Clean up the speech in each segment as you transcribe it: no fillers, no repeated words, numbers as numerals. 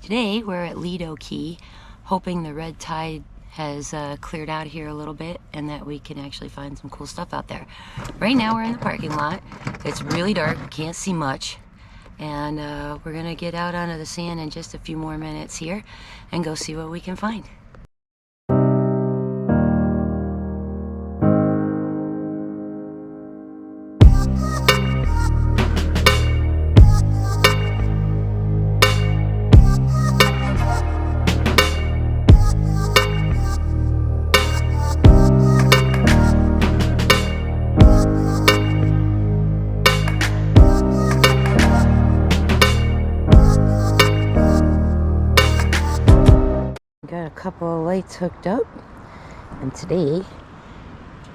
Today we're at Lido Key, hoping the red tide has cleared out here a little bit and that we can actually find some cool stuff out there. Right now we're in the parking lot. It's really dark, can't see much, and we're gonna get out onto the sand in just a few more minutes here and go see what we can find. Got a couple of lights hooked up, and today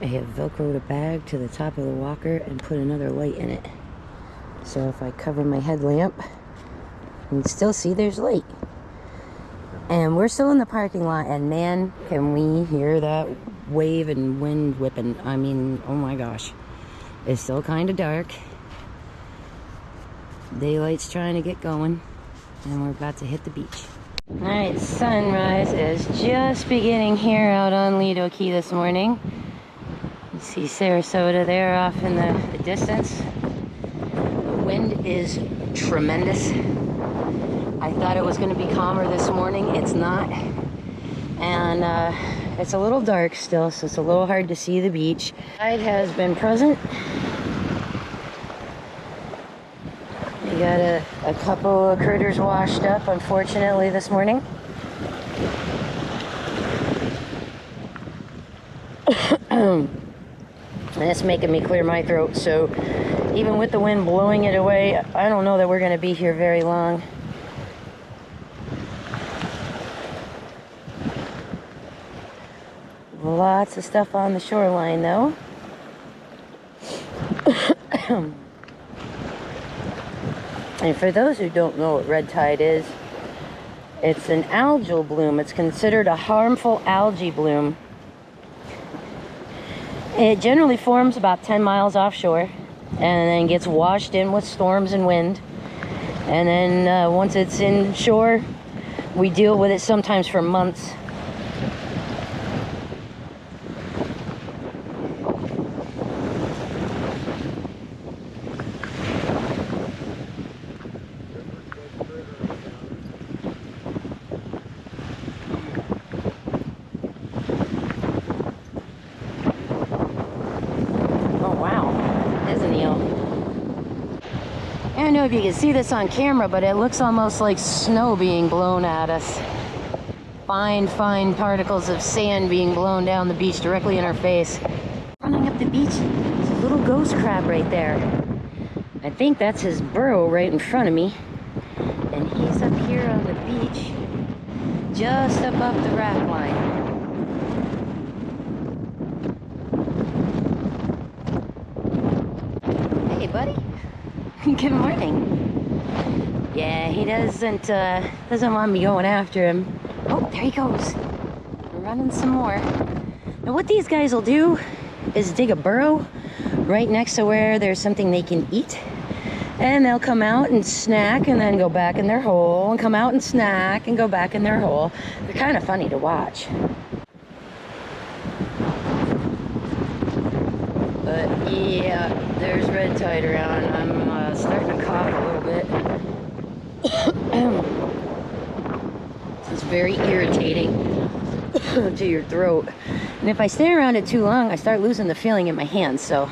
I have velcroed a bag to the top of the walker and put another light in it. So if I cover my headlamp, you can still see there's light. And we're still in the parking lot, and man, can we hear that wave and wind whipping. I mean, oh my gosh. It's still kind of dark. Daylight's trying to get going, and we're about to hit the beach. Alright, sunrise is just beginning here out on Lido Key this morning. You see Sarasota there off in the distance. The wind is tremendous. I thought it was going to be calmer this morning. It's not. And it's a little dark still, so it's a little hard to see the beach. Tide has been present. We got a couple of critters washed up, unfortunately, this morning. And it's making me clear my throat, so even with the wind blowing it away, I don't know that we're going to be here very long. Lots of stuff on the shoreline, though. And for those who don't know what red tide is, it's an algal bloom. It's considered a harmful algae bloom. It generally forms about 10 miles offshore and then gets washed in with storms and wind. And then once it's inshore, we deal with it sometimes for months. I don't know if you can see this on camera, but it looks almost like snow being blown at us. Fine particles of sand being blown down the beach directly in our face. Running up the beach, there's a little ghost crab right there. I think that's his burrow right in front of me. And he's up here on the beach, just above the raft line. Hey, buddy. Good morning. Yeah, he doesn't want me going after him. Oh, there he goes. We're running some more. Now what these guys will do is dig a burrow right next to where there's something they can eat. And they'll come out and snack and then go back in their hole and come out and snack and go back in their hole. They're kind of funny to watch. But yeah, there's red tide around. I'm starting to cough a little bit. It's very irritating to your throat. And if I stay around it too long, I start losing the feeling in my hands. So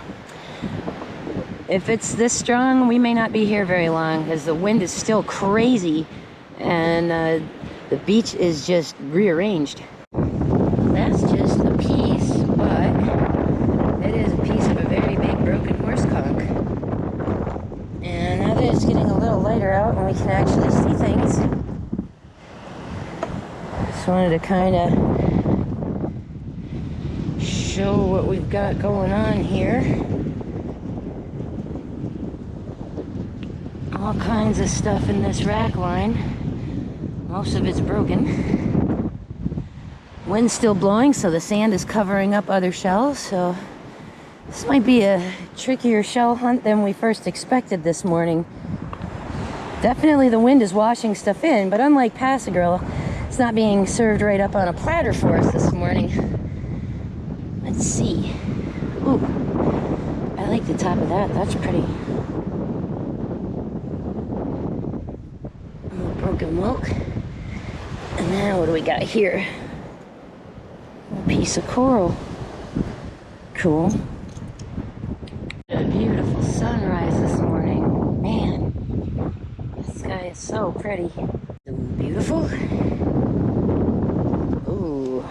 if it's this strong, we may not be here very long, because the wind is still crazy and the beach is just rearranged. That's just a piece, but it is a piece of a very big broken horse conch. And now that it's getting a little lighter out and we can actually see things, just wanted to kind of show what we've got going on here. All kinds of stuff in this rack line. Most of it's broken. Wind's still blowing, so the sand is covering up other shells, so this might be a trickier shell hunt than we first expected this morning. Definitely the wind is washing stuff in, but unlike Pascagoula, it's not being served right up on a platter for us this morning. Let's see. Ooh, I like the top of that. That's pretty. Broken milk. And now what do we got here? A piece of coral. Cool. A beautiful sunrise this morning. Man, the sky is so pretty. Beautiful. Ooh.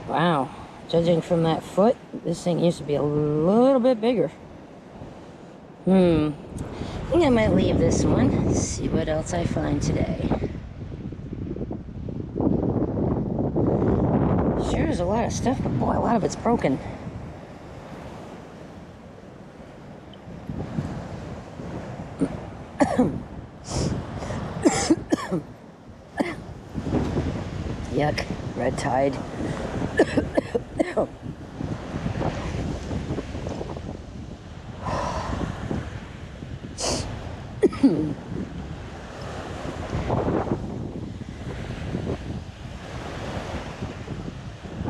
Wow. Judging from that foot, this thing used to be a little bit bigger. I think I might leave this one. Let's see what else I find today. Sure, there's a lot of stuff, but boy, a lot of it's broken. Yuck, red tide.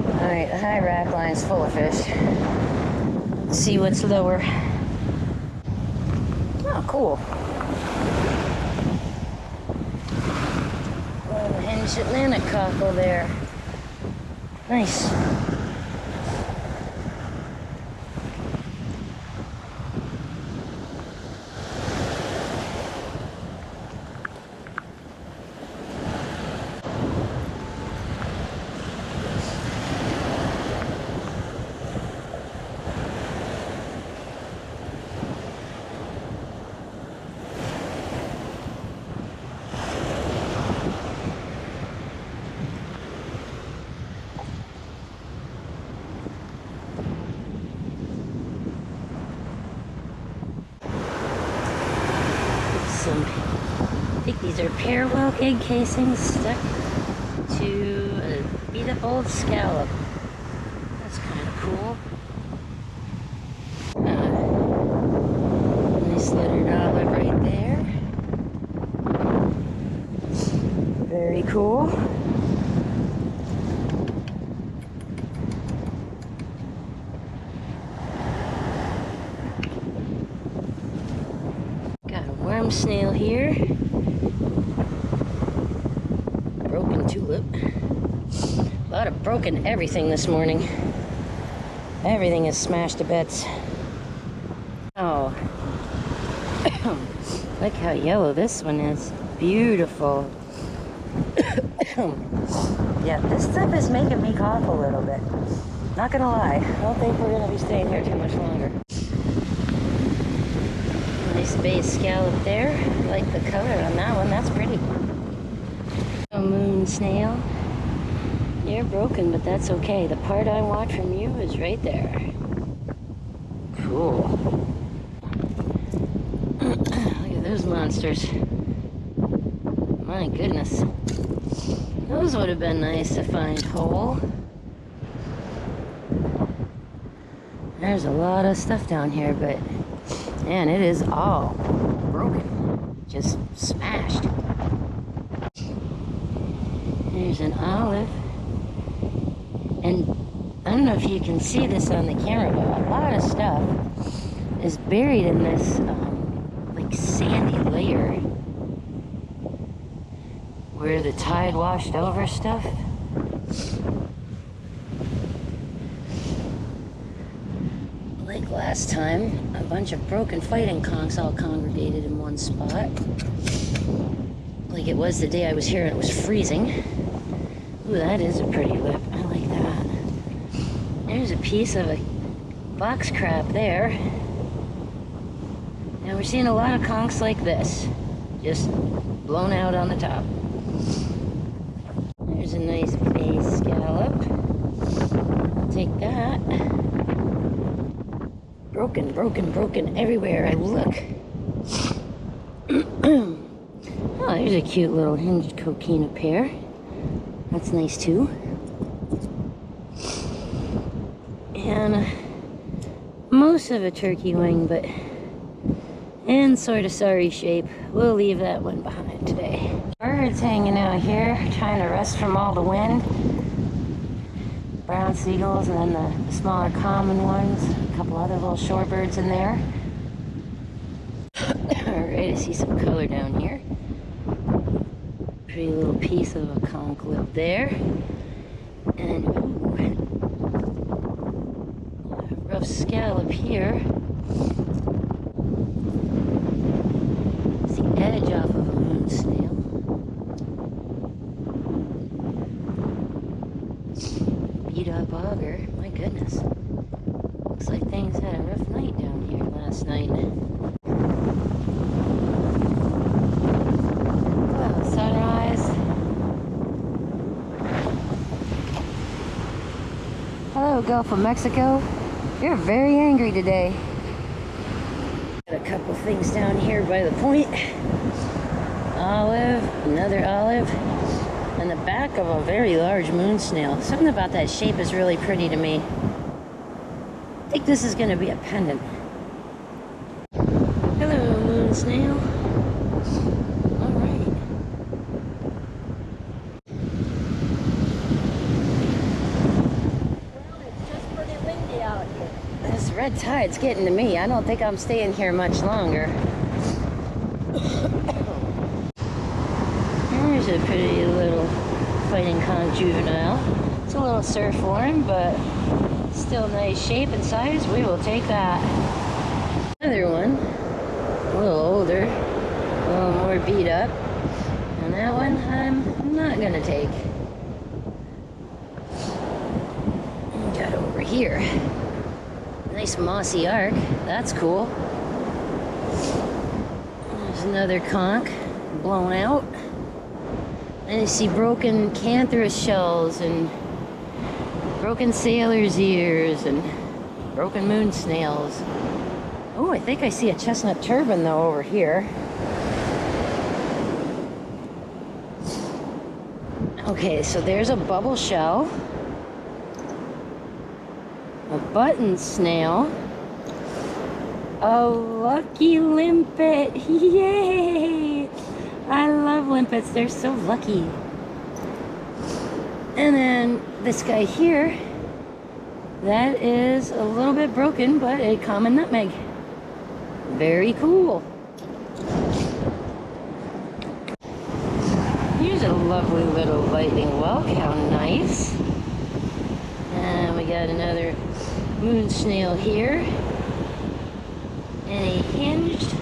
Alright, the high rack line's full of fish. Let's see what's lower. Oh, cool. Little hinged Atlantic cockle there. Nice. I think these are pear whelk egg casings stuck to a beat up old scallop. That's kind of cool. Nice lettered olive right there. Very cool. Worm snail here. Broken tulip. A lot of broken everything this morning. Everything is smashed to bits. Oh. Look how yellow this one is. Beautiful. Yeah, this stuff is making me cough a little bit. Not gonna lie. I don't think we're gonna be staying here too much longer. Nice base scallop there. I like the color on that one. That's pretty. A moon snail. You're broken, but that's okay. The part I want from you is right there. Cool. Look at those monsters. My goodness. Those would have been nice to find whole. There's a lot of stuff down here, but man, it is all broken. Just smashed. There's an olive. And I don't know if you can see this on the camera, but a lot of stuff is buried in this like sandy layer where the tide washed over stuff. Like last time, a bunch of broken fighting conchs all congregated in one spot. Like it was the day I was here and it was freezing. Ooh, that is a pretty lip. I like that. There's a piece of a box crab there. Now we're seeing a lot of conchs like this. Just blown out on the top. There's a nice base scallop. I'll take that. Broken, broken, broken everywhere I look. Oh, there's a cute little hinged coquina pear. That's nice too. And most of a turkey wing, but and sort of sorry shape. We'll leave that one behind today. Birds hanging out here, trying to rest from all the wind. Brown seagulls, and then the smaller common ones. A couple other little shorebirds in there. Alright, I see some color down here. Pretty little piece of a conch lip there. And ooh, rough scallop here. It's the edge off of a moon snail. Beat up auger. My goodness. Looks like things had a rough night down here last night. Well, sunrise. Hello, Gulf of Mexico. You're very angry today. Got a couple things down here by the point. Olive, another olive, and the back of a very large moon snail. Something about that shape is really pretty to me. I think this is going to be a pendant. Hello, moon snail. Alright. Well, it's just pretty windy out here. This red tide's getting to me. I don't think I'm staying here much longer. Here's a pretty little fighting conch juvenile. It's a little surf worn, but still nice shape and size. We will take that. Another one, a little older, a little more beat up. And that one I'm not gonna take. Got over here. Nice mossy arc. That's cool. There's another conch blown out. And you see broken cantharus shells and broken sailor's ears and broken moon snails. Oh, I think I see a chestnut turban though over here. Okay, so there's a bubble shell, a button snail, a lucky limpet. Yay! I love limpets, they're so lucky. And then this guy here, that is a little bit broken, but a common nutmeg. Very cool. Here's a lovely little lightning whelk, how nice. And we got another moon snail here. And a hinged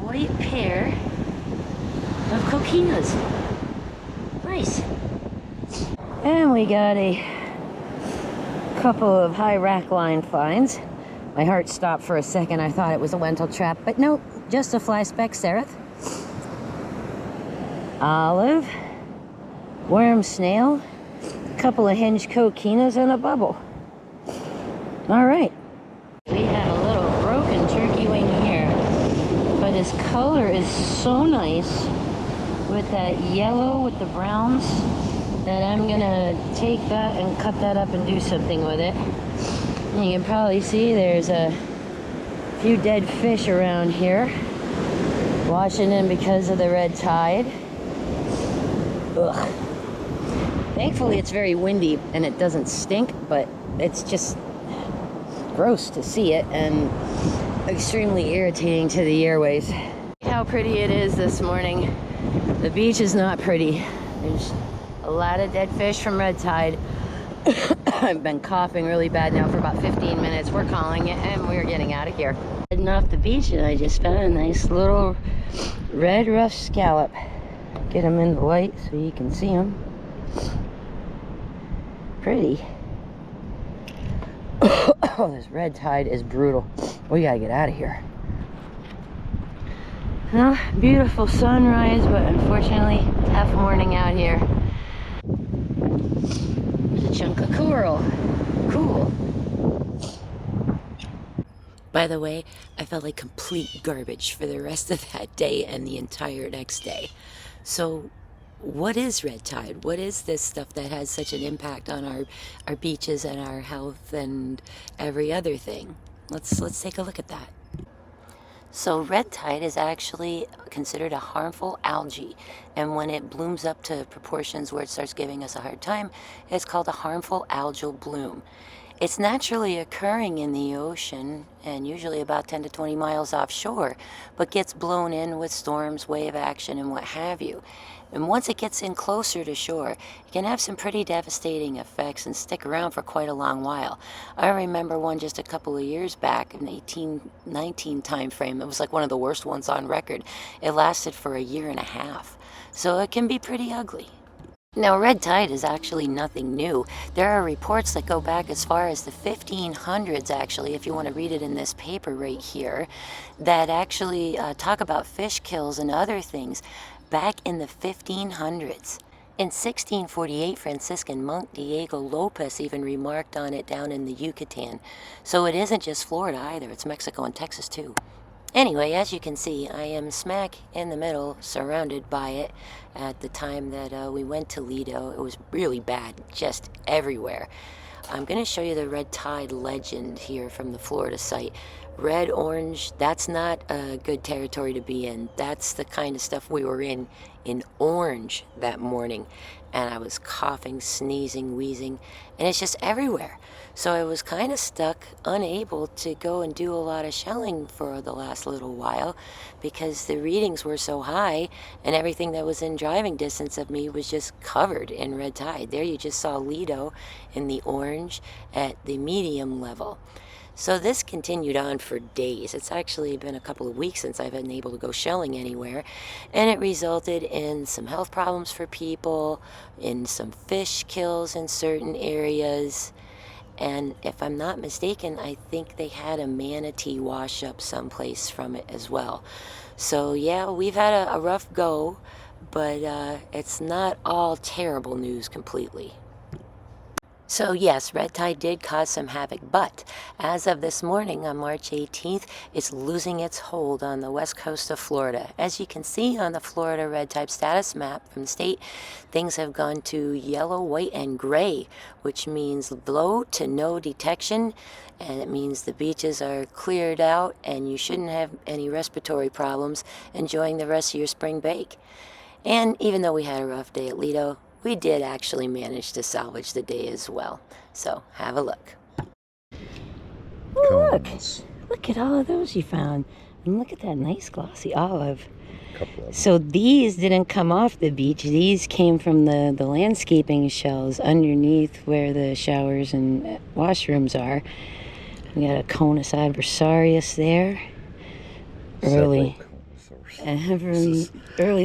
white pair of coquinas. Nice. And we got a couple of high rack line finds. My heart stopped for a second. I thought it was a lentil trap, but no, just a fly speck seraph. Olive, worm snail, a couple of hinged coquinas, and a bubble. All right. We have a little broken turkey wing here, but his color is so nice with that yellow with the browns that I'm gonna take that and cut that up and do something with it. And you can probably see there's a few dead fish around here washing in because of the red tide. Ugh. Thankfully it's very windy and it doesn't stink, but it's just gross to see it and extremely irritating to the airways. How pretty it is this morning. The beach is not pretty. There's a lot of dead fish from red tide. I've been coughing really bad now for about 15 minutes. We're calling it and we're getting out of here. Heading off the beach and I just found a nice little red rough scallop. Get them in the light so you can see them. Pretty. Oh, this red tide is brutal. We gotta get out of here. Well, beautiful sunrise, but unfortunately tough morning out here. There's a chunk of coral. Cool. By the way, I felt like complete garbage for the rest of that day and the entire next day. So what is red tide? What is this stuff that has such an impact on our beaches and our health and every other thing? Let's take a look at that. So red tide is actually considered a harmful algae, and when it blooms up to proportions where it starts giving us a hard time, it's called a harmful algal bloom. It's naturally occurring in the ocean and usually about 10 to 20 miles offshore, but gets blown in with storms, wave action, and what have you. And once it gets in closer to shore, it can have some pretty devastating effects and stick around for quite a long while. I remember one just a couple of years back in the 1819 time frame. It was like one of the worst ones on record. It lasted for a year and a half. So it can be pretty ugly. Now, red tide is actually nothing new. There are reports that go back as far as the 1500s, actually, if you want to read it in this paper right here, that actually talk about fish kills and other things back in the 1500s. In 1648, Franciscan monk Diego Lopez even remarked on it down in the Yucatan. So it isn't just Florida either, it's Mexico and Texas too. Anyway, as you can see, I am smack in the middle, surrounded by it. At the time that we went to Lido, it was really bad, just everywhere. I'm going to show you the red tide legend here from the Florida site. Red, orange, that's not a good territory to be in. That's the kind of stuff we were in orange that morning. And I was coughing, sneezing, wheezing, and it's just everywhere. So I was kind of stuck, unable to go and do a lot of shelling for the last little while because the readings were so high and everything that was in driving distance of me was just covered in red tide. There you just saw Lido in the orange at the medium level. So this continued on for days. It's actually been a couple of weeks since I've been able to go shelling anywhere, and it resulted in some health problems for people, in some fish kills in certain areas, and if I'm not mistaken, I think they had a manatee wash up someplace from it as well. So yeah, we've had a rough go, but it's not all terrible news completely. So yes, red tide did cause some havoc, but as of this morning on March 18th, it's losing its hold on the west coast of Florida. As you can see on the Florida red tide status map from the state, things have gone to yellow, white, and gray, which means low to no detection, and it means the beaches are cleared out and you shouldn't have any respiratory problems enjoying the rest of your spring break. And even though we had a rough day at Lido, we did actually manage to salvage the day as well. So have a look. Oh, look at all of those you found. And look at that nice glossy olive. So these didn't come off the beach. These came from the landscaping shells underneath where the showers and washrooms are. We got a Conus adversarius there. Early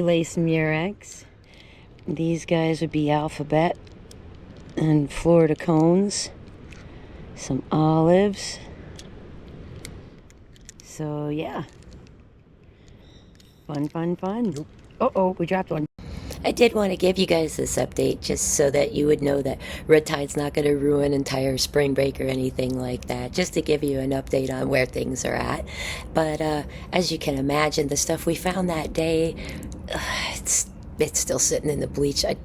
lace murex. These guys would be alphabet and Florida cones. Some olives. So yeah. Fun. Nope. Uh-oh, we dropped one. I did want to give you guys this update just so that you would know that red tide's not going to ruin entire spring break or anything like that, just to give you an update on where things are at. But as you can imagine, the stuff we found that day, it's still sitting in the bleach. I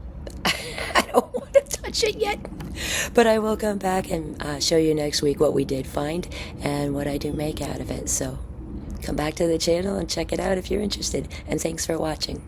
don't want to touch it yet, but I will come back and show you next week what we did find and what I do make out of it. So come back to the channel and check it out if you're interested, and thanks for watching.